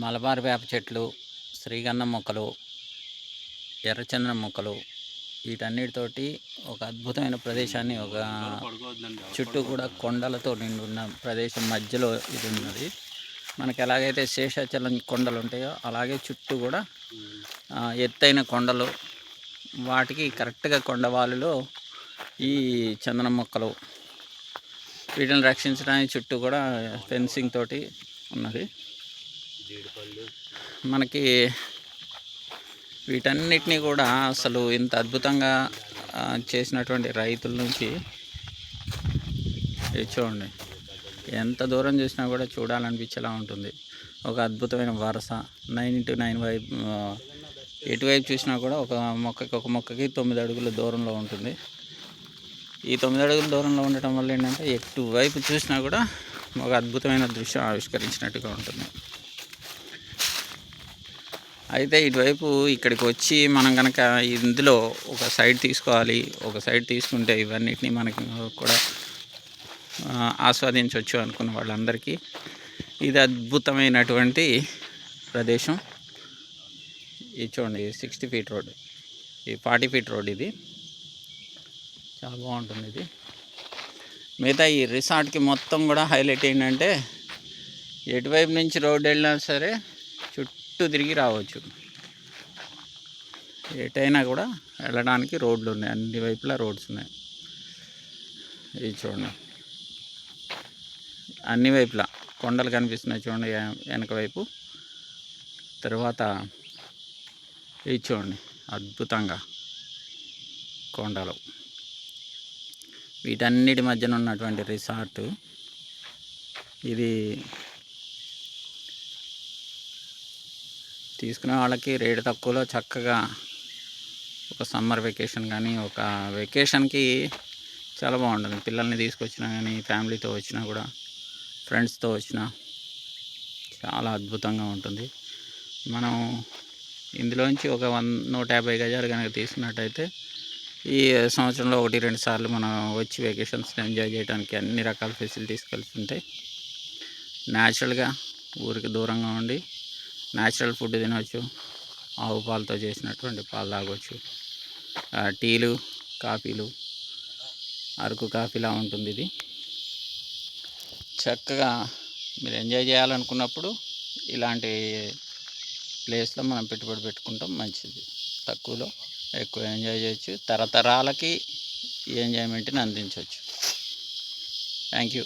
మలబార్ వేప చెట్లు, శ్రీగంధం మొక్కలు, ఎర్రచందనం మొక్కలు వీటన్నిటితోటి ఒక అద్భుతమైన ప్రదేశాన్ని ఒక చుట్టూ కూడా కొండలతో నిండి ఉన్న ప్రదేశం మధ్యలో ఇది ఉన్నది. మనకి ఎలాగైతే శేషాచలం కొండలు ఉంటాయో అలాగే చుట్టూ కూడా ఎత్తైన కొండలు, వాటికి కరెక్ట్గా కొండవాలులో ఈ చందనం మొక్కలు వీటిని రక్షించడానికి చుట్టూ కూడా ఫెన్సింగ్ తోటి ఉన్నది. మనకి వీటన్నిటినీ కూడా అసలు ఇంత అద్భుతంగా చేసినటువంటి రైతుల నుంచి చూడండి, ఎంత దూరం చూసినా కూడా చూడాలనిపించేలా ఉంటుంది. ఒక అద్భుతమైన వరస 9x9 వైపు ఎటువైపు చూసినా కూడా ఒక మొక్కకి 9 అడుగుల దూరంలో ఉంటుంది. ఈ 9 అడుగుల దూరంలో ఉండటం వల్ల ఏంటంటే ఎటువైపు చూసినా కూడా ఒక అద్భుతమైన దృశ్యం ఆవిష్కరించినట్టుగా ఉంటుంది. అయితే ఇటువైపు ఇక్కడికి వచ్చి మనం కనుక ఇందులో ఒక సైడ్ తీసుకోవాలి, ఒక సైడ్ తీసుకుంటే ఇవన్నిటిని మనకి కూడా ఆస్వాదించవచ్చు అనుకున్న వాళ్ళందరికీ ఇది అద్భుతమైనటువంటి ప్రదేశం. ఇది చూడండి, 60 ఫీట్ రోడ్, ఈ 40 ఫీట్ రోడ్, ఇది చాలా బాగుంటుంది. ఇది మిగతా ఈ రిసార్ట్కి మొత్తం కూడా హైలైట్ ఏంటంటే ఎటువైపు నుంచి రోడ్డు వెళ్ళినా సరే చుట్టూ తిరిగి రావచ్చు. ఎటైనా కూడా వెళ్ళడానికి రోడ్లు ఉన్నాయి, అన్ని వైపులా రోడ్స్ ఉన్నాయి. ఇది చూడండి, అన్ని వైపులా కొండలు కనిపిస్తున్నాయి చూడండి వెనక వైపు. తర్వాత ఇది చూడండి, అద్భుతంగా కొండలు, వీటన్నిటి మధ్యన ఉన్నటువంటి రిసార్టు ఇది. తీసుకునే వాళ్ళకి రేటు తక్కువలో చక్కగా ఒక సమ్మర్ వెకేషన్ కానీ ఒక వెకేషన్కి చాలా బాగుంటుంది. పిల్లల్ని తీసుకొచ్చినా కానీ, ఫ్యామిలీతో వచ్చినా కూడా, ఫ్రెండ్స్తో వచ్చినా చాలా అద్భుతంగా ఉంటుంది. మనం ఇందులోంచి ఒక 150 గజాలు కనుక తీసుకున్నట్టయితే ఈ సంవత్సరంలో 1-2 సార్లు మనం వచ్చి వెకేషన్స్ ఎంజాయ్ చేయడానికి అన్ని రకాల ఫెసిలిటీస్ కలిసి ఉంటాయి. న్యాచురల్గా ఊరికి దూరంగా ఉండి న్యాచురల్ ఫుడ్ తినవచ్చు, ఆవు పాలతో చేసినటువంటి పాలు తాగవచ్చు, టీలు, కాఫీలు, అరకు కాఫీలా ఉంటుంది. ఇది చక్కగా మీరు ఎంజాయ్ చేయాలనుకున్నప్పుడు ఇలాంటి ప్లేస్లో మనం పెట్టుబడి పెట్టుకుంటాం, మంచిది. తక్కువలో ఎక్కువ ఎంజాయ్ చేయొచ్చు, తరతరాలకి ఈ ఎంజాయ్మెంట్ని అందించవచ్చు. Thank you.